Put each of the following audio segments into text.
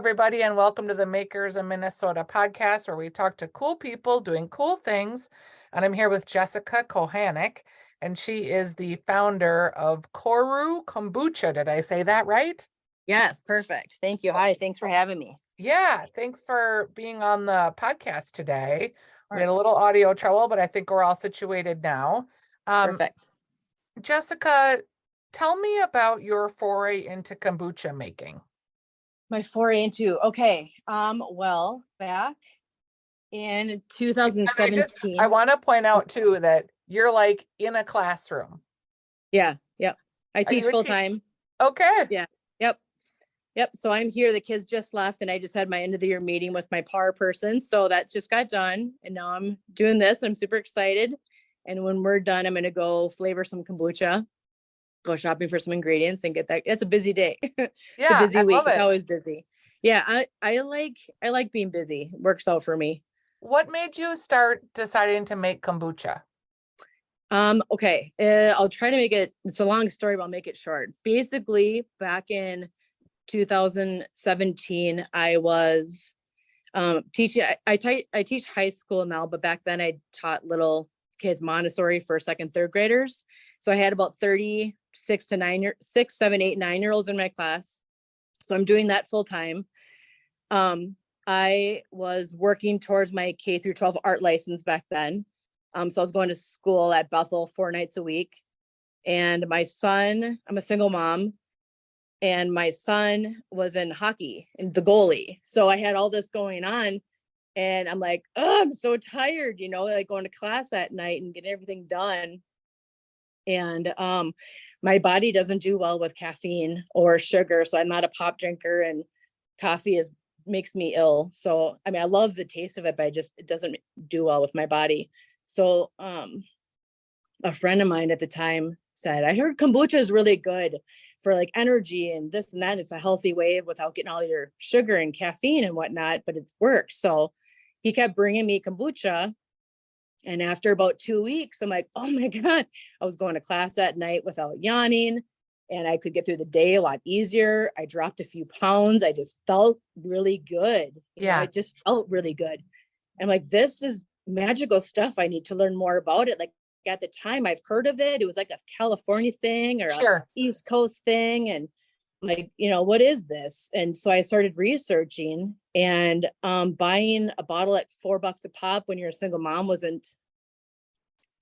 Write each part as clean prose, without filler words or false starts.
everybody, and welcome to the Makers in Minnesota podcast, where we talk to cool people doing cool things. And I'm here with Jessica Kohanek, and she is the founder of Koru Kombucha. Did I say that right? Yes, perfect. Thank you. Hi, thanks for having me. Yeah, thanks for being on the podcast today. We had a little audio trouble, but I think we're all situated now. Perfect. Jessica, tell me about your foray into kombucha making. My foray into, well, back in 2017. I want to point out too that you're like in a classroom. Yeah, yep. I teach full time. Okay. Yeah, yep. So I'm here. The kids just left, and I just had my end of the year meeting with my PAR person. So that just got done, and now I'm doing this. I'm super excited. And when we're done, I'm going to go flavor some kombucha, go shopping for some ingredients, and get that. It's a busy day. Yeah, a busy I week. love it. It's always busy. Yeah, I like being busy. It works out for me. What made you start deciding to make kombucha? Okay. I'll try to make it. It's a long story, but I'll make it short. Basically, back in 2017, I was teaching. I teach high school now, but back then I taught little kids Montessori for second, third graders. So I had about 36 to 6, 7, 8, 9-year-olds in my class. So I'm doing that full time. I was working towards my K through 12 art license back then. So I was going to school at Bethel 4 nights a week. And my son, I'm a single mom, and my son was in hockey and the goalie. So I had all this going on, and I'm like, oh, I'm so tired, like going to class at night and getting everything done. And my body doesn't do well with caffeine or sugar. So I'm not a pop drinker, and coffee makes me ill. So, I mean, I love the taste of it, but it doesn't do well with my body. So, a friend of mine at the time said, I heard kombucha is really good for like energy and this and that. It's a healthy way without getting all your sugar and caffeine and whatnot, but it works. So he kept bringing me kombucha. And after about 2 weeks, I'm like, oh my God, I was going to class at night without yawning, and I could get through the day a lot easier. I dropped a few pounds. I just felt really good. I just felt really good. And I'm like, this is magical stuff. I need to learn more about it. Like at the time I've heard of it. It was like a California thing or a East Coast thing. And like, what is this? And so I started researching, and buying a bottle at $4 a pop when you're a single mom wasn't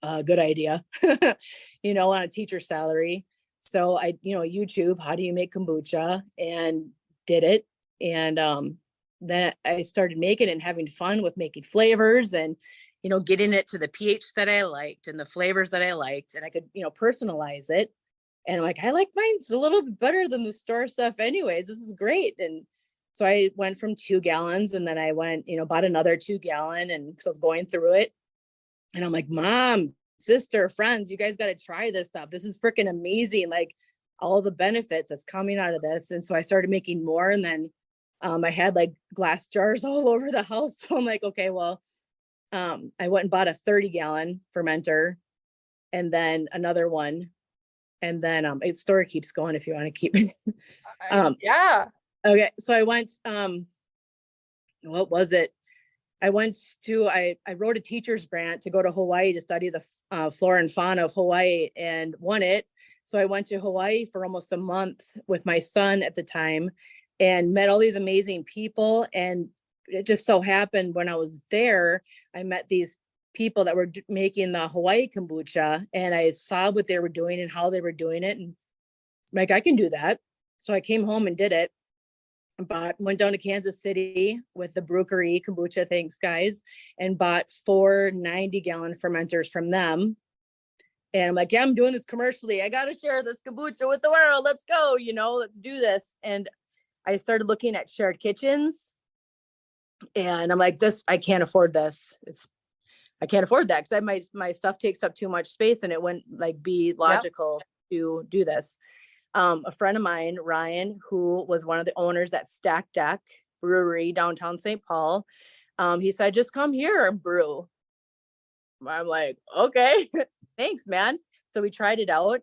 a good idea, on a teacher salary. So I, YouTube, how do you make kombucha, and did it. And then I started making it and having fun with making flavors and, getting it to the pH that I liked and the flavors that I liked. And I could, personalize it. And I'm like, I like mine's a little bit better than the store stuff anyways. This is great. And so I went from 2 gallons, and then I went, bought another 2-gallon, and because I was going through it. And I'm like, Mom, sister, friends, you guys got to try this stuff. This is freaking amazing. Like all the benefits that's coming out of this. And so I started making more. And then I had like glass jars all over the house. So I'm like, okay, well, I went and bought a 30-gallon fermenter, and then another one. And then its story keeps going if you want to keep it. Yeah. Okay. So I went, what was it? I wrote a teacher's grant to go to Hawaii to study the flora and fauna of Hawaii, and won it. So I went to Hawaii for almost a month with my son at the time, and met all these amazing people. And it just so happened when I was there, I met these people that were making the Hawaii kombucha, and I saw what they were doing and how they were doing it. And I'm like, I can do that. So I came home and did it. But went down to Kansas City with the Brewery Kombucha, thanks guys, and bought 4 90-gallon fermenters from them. And I'm like, yeah, I'm doing this commercially. I got to share this kombucha with the world. Let's go, let's do this. And I started looking at shared kitchens, and I'm like, I can't afford this. I can't afford that because my stuff takes up too much space, and it wouldn't like be logical to do this. A friend of mine, Ryan, who was one of the owners at Stack Deck Brewery downtown St. Paul, he said, just come here and brew. I'm like, okay, thanks, man. So we tried it out.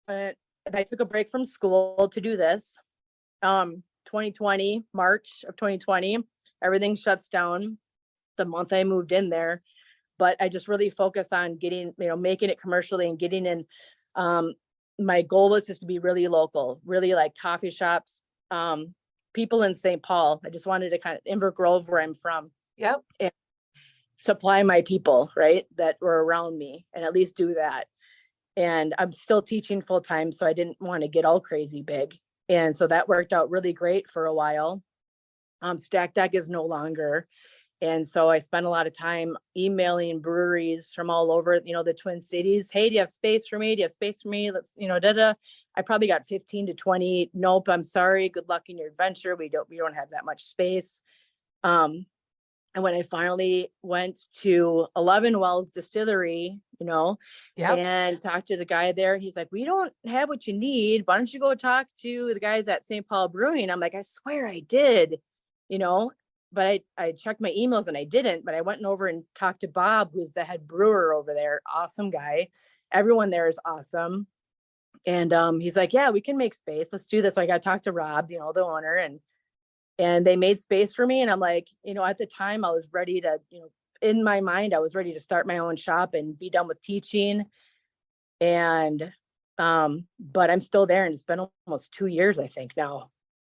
I took a break from school to do this. 2020, March of 2020, everything shuts down the month I moved in there. But I just really focus on getting, making it commercially and getting in. My goal was just to be really local, really like coffee shops, people in St. Paul. I just wanted to kind of Inver Grove, where I'm from. Yep. And supply my people, right, that were around me, and at least do that. And I'm still teaching full time, so I didn't want to get all crazy big. And so that worked out really great for a while. Stack Deck is no longer. And so I spent a lot of time emailing breweries from all over, the Twin Cities. Hey, do you have space for me? Do you have space for me? Let's, I probably got 15 to 20. Nope, I'm sorry. Good luck in your adventure. We don't have that much space. And when I finally went to 11 Wells Distillery, Yep. and talked to the guy there, he's like, we don't have what you need. Why don't you go talk to the guys at St. Paul Brewing? I'm like, I swear I did, but I checked my emails and I didn't, but I went over and talked to Bob, who's the head brewer over there. Awesome guy. Everyone there is awesome. And he's like, yeah, we can make space. Let's do this. So I got to talk to Rob, the owner, and they made space for me. And I'm like, at the time I was ready to, in my mind, I was ready to start my own shop and be done with teaching. And, but I'm still there, and it's been almost 2 years, I think now.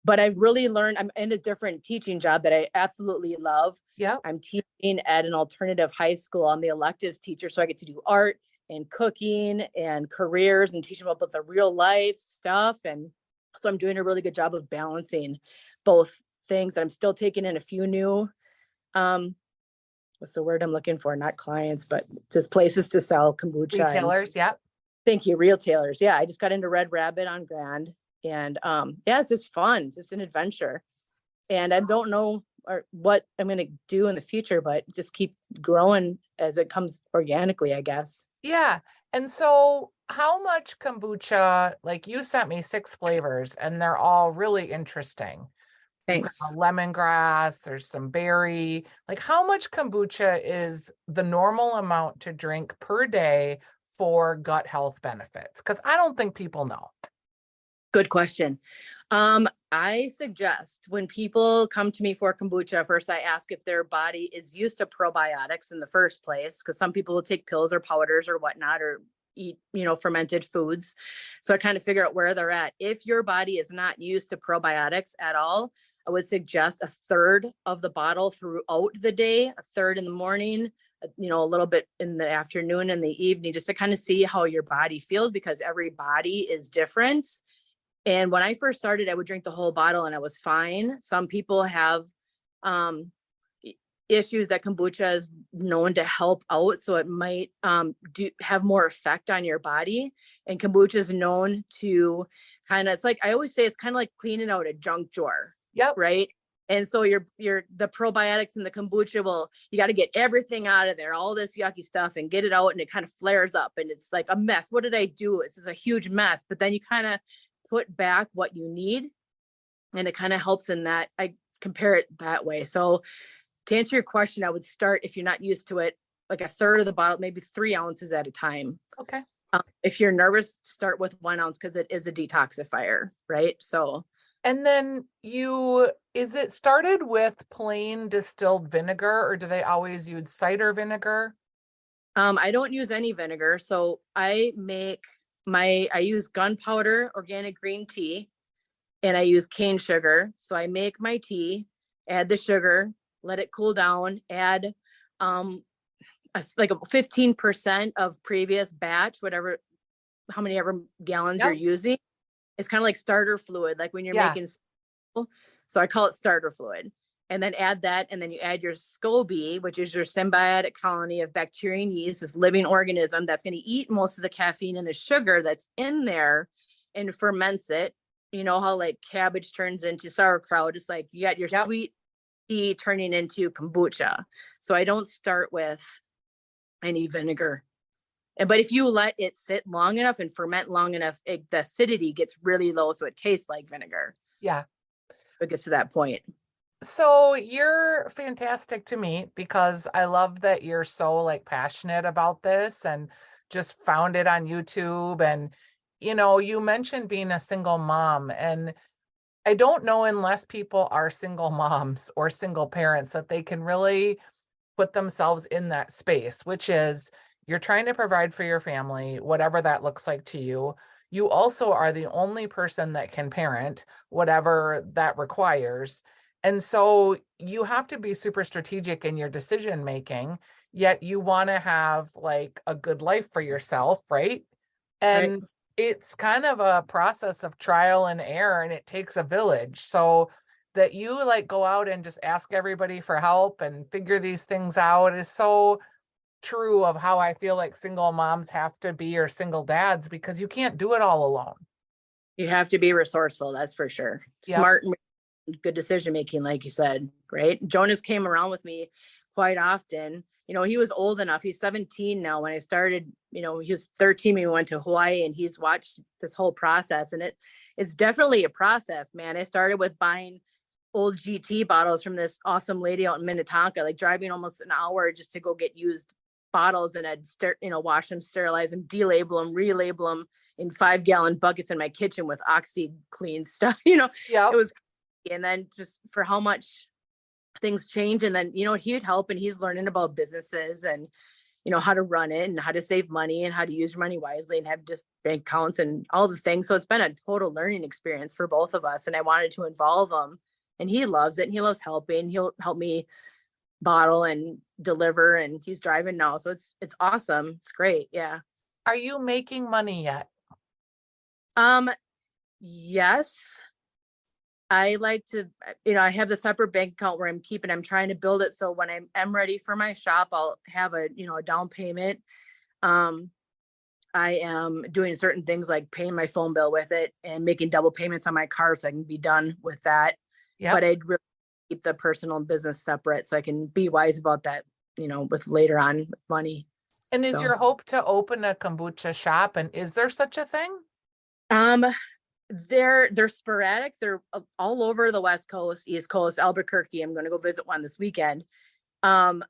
But I've really learned, I'm in a different teaching job that I absolutely love. Yeah. I'm teaching at an alternative high school. I'm the electives teacher. So I get to do art and cooking and careers and teach them about the real life stuff. And so I'm doing a really good job of balancing both things. I'm still taking in a few new, what's the word I'm looking for? Not clients, but just places to sell kombucha. Retailers. Yep. Thank you. Retailers. Yeah. I just got into Red Rabbit on Grand. And yeah, it's just fun, just an adventure. And I don't know what I'm going to do in the future, but just keep growing as it comes organically, I guess. Yeah. And so how much kombucha, like you sent me 6 flavors and they're all really interesting. Thanks. Lemongrass, there's some berry. Like how much kombucha is the normal amount to drink per day for gut health benefits? Because I don't think people know. Good question. I suggest when people come to me for kombucha, first I ask if their body is used to probiotics in the first place, because some people will take pills or powders or whatnot, or eat, fermented foods. So I kind of figure out where they're at. If your body is not used to probiotics at all, I would suggest 1/3 of the bottle throughout the day, 1/3 in the morning, a little bit in the afternoon and the evening, just to kind of see how your body feels, because every body is different. And when I first started, I would drink the whole bottle and I was fine. Some people have issues that kombucha is known to help out. So it might have more effect on your body. And kombucha is known to it's like, I always say, it's kind of like cleaning out a junk drawer. Yep. Right. And so the probiotics and the kombucha, you got to get everything out of there, all this yucky stuff, and get it out. And it kind of flares up and it's like a mess. What did I do? This is a huge mess. But then you kind of put back what you need, and it kind of helps in that. I compare it that way. So to answer your question, I would start, if you're not used to it, like 1/3 of the bottle, maybe 3 ounces at a time. Okay. If you're nervous, start with 1 ounce, because it is a detoxifier, right? So. And then is it started with plain distilled vinegar, or do they always use cider vinegar? I don't use any vinegar. So I use gunpowder organic green tea, and I use cane sugar. So I make my tea, add the sugar, let it cool down, add like a 15% of previous batch, how many ever gallons you're using. It's kind of like starter fluid, like when you're making. So I call it starter fluid. And then add that, and then you add your SCOBY, which is your symbiotic colony of bacteria and yeast, this living organism that's going to eat most of the caffeine and the sugar that's in there and ferments it. You know how like cabbage turns into sauerkraut. It's like you got your sweet tea turning into kombucha. So I don't start with any vinegar. But if you let it sit long enough and ferment long enough, the acidity gets really low, so it tastes like vinegar. Yeah. It gets to that point. So you're fantastic to meet, because I love that you're so like passionate about this and just found it on YouTube. And, you mentioned being a single mom, and I don't know, unless people are single moms or single parents, that they can really put themselves in that space, which is you're trying to provide for your family, whatever that looks like to you. You also are the only person that can parent, whatever that requires. And so you have to be super strategic in your decision making, yet you want to have like a good life for yourself, right? Right. And it's kind of a process of trial and error, and it takes a village. So that you like go out and just ask everybody for help and figure these things out is so true of how I feel like single moms have to be, or single dads, because you can't do it all alone. You have to be resourceful, that's for sure. Yep. Smart and good decision making, like you said, right? Jonas came around with me quite often. You know, he was old enough. He's 17 now. When I started, you know, he was 13 when we went to Hawaii, and he's watched this whole process. And it's definitely a process, man. I started with buying old GT bottles from this awesome lady out in Minnetonka, like driving almost an hour just to go get used bottles, and I'd wash them, sterilize them, delabel them, relabel them in 5-gallon buckets in my kitchen with OxyClean stuff. Yep. It was, and then just for how much things change. And then, he would help, and he's learning about businesses and, how to run it and how to save money and how to use your money wisely and have just bank accounts and all the things. So it's been a total learning experience for both of us. And I wanted to involve him, and he loves it, and he loves helping. He'll help me bottle and deliver, and he's driving now. So it's awesome. It's great. Yeah. Are you making money yet? Yes. I like to, I have the separate bank account where I'm trying to build it. So when I'm ready for my shop, I'll have a down payment. I am doing certain things like paying my phone bill with it and making double payments on my car so I can be done with that. Yep. But I'd really keep the personal and business separate so I can be wise about that, with later on with money. And is your hope to open a kombucha shop? And is there such a thing? They're sporadic. They're all over the West Coast, East Coast, Albuquerque. I'm going to go visit one this weekend. There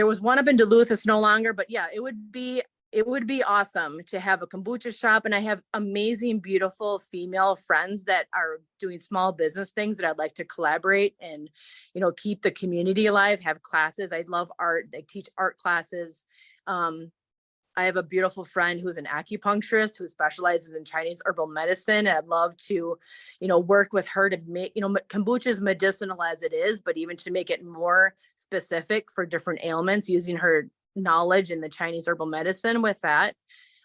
was one up in Duluth. It's no longer, but yeah, it would be awesome to have a kombucha shop. And I have amazing, beautiful female friends that are doing small business things that I'd like to collaborate and, keep the community alive, have classes. I love art. I teach art classes. I have a beautiful friend who's an acupuncturist who specializes in Chinese herbal medicine. And I'd love to, work with her to make, kombucha is medicinal as it is, but even to make it more specific for different ailments using her knowledge in the Chinese herbal medicine with that.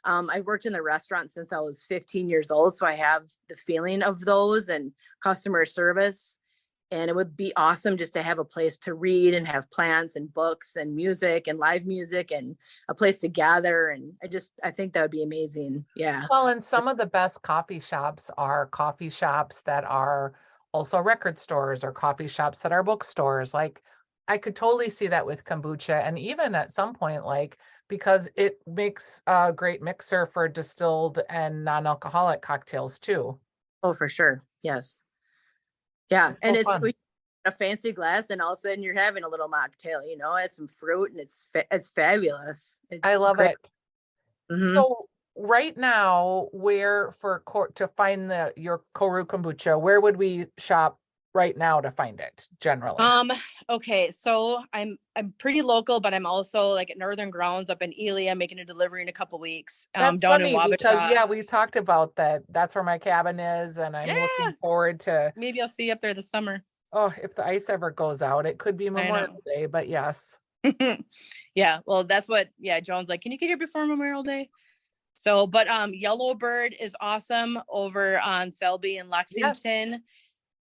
I've worked in the restaurant since I was 15 years old. So I have the feeling of those and customer service. And it would be awesome just to have a place to read and have plants and books and music and live music and a place to gather. And I think that would be amazing. Yeah. Well, and some of the best coffee shops are coffee shops that are also record stores, or coffee shops that are bookstores. Like, I could totally see that with kombucha. And even at some point, like, because it makes a great mixer for distilled and non-alcoholic cocktails too. Oh, for sure. Yes. Yeah. And it's fun. a fancy glass, and all of a sudden you're having a little mocktail, it's some fruit, and it's fabulous. I love great. it. Mhm. So right now, where to find your Koru kombucha, where would we shop right now to find it generally? Okay, so I'm pretty local, but I'm also like at Northern Grounds up in Ely. I'm making a delivery in a couple weeks. That's Down in funny because Wabasha. we talked about that. That's where my cabin is, and I'm looking forward to. Maybe I'll see you up there this summer. Oh, if the ice ever goes out, it could be Memorial Day, but yes. Yeah, well, that's what. Yeah, Joan's like, can you get here before Memorial Day? So, but Yellowbird is awesome over on Selby in Lexington.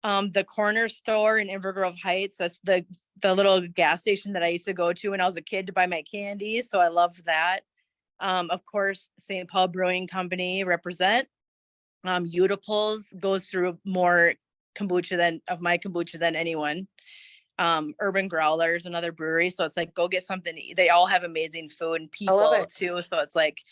Yes. The corner store in Inver Grove Heights, that's the little gas station that I used to go to when I was a kid to buy my candy. So I love that. Of course, St. Paul Brewing Company represent. Utiples goes through more kombucha than anyone. Urban Growlers, another brewery. So it's like, go get something. They all have amazing food and people too. So it's like,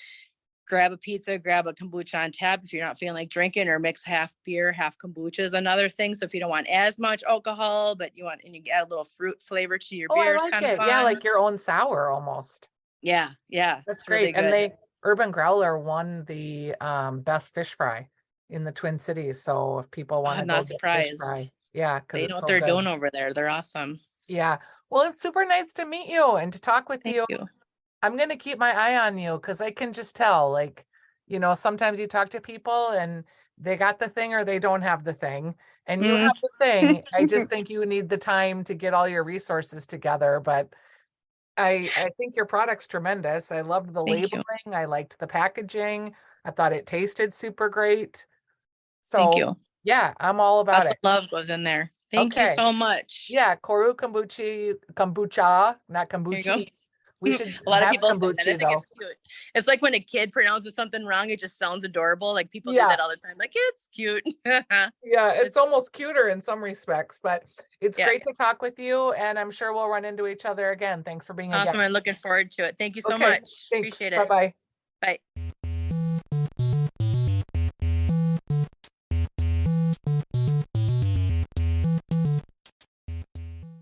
grab a pizza, grab a kombucha on tap if you're not feeling like drinking, or mix half beer, half kombucha is another thing. So if you don't want as much alcohol, but you add a little fruit flavor to your beers, I like kind it. of fun. Yeah, like your own sour almost. Yeah. That's great. Really, and Urban Growler won the best fish fry in the Twin Cities. So if people want to I'm go not get fish surprised. fry, yeah, because They know it's what so they're good. doing over there. They're awesome. Yeah. Well, it's super nice to meet you and to talk with Thank you. you. I'm going to keep my eye on you because I can just tell, like, sometimes you talk to people and they got the thing or they don't have the thing, and you Mm. have the thing. I just think you need the time to get all your resources together. But I think your product's tremendous. I loved the Thank you. labeling. I liked the packaging. I thought it tasted super great. Thank So you. yeah, I'm all about Lots of it. love goes in there. Thank you Okay. so much. Yeah, Koru kombucha, not Here you go. kombuchi. We should A lot of have people say that. I kombucha think though. it's cute. It's like when a kid pronounces something wrong, it just sounds adorable. Like people do Yeah, that all the time. Like, it's cute. yeah, it's It's almost cuter in some respects, but it's yeah, great to talk with you, and I'm sure we'll run into each other again. Thanks for being a guest. awesome. I'm looking forward to it. Thank you so Okay, much. thanks. Appreciate it. Bye-bye. Bye.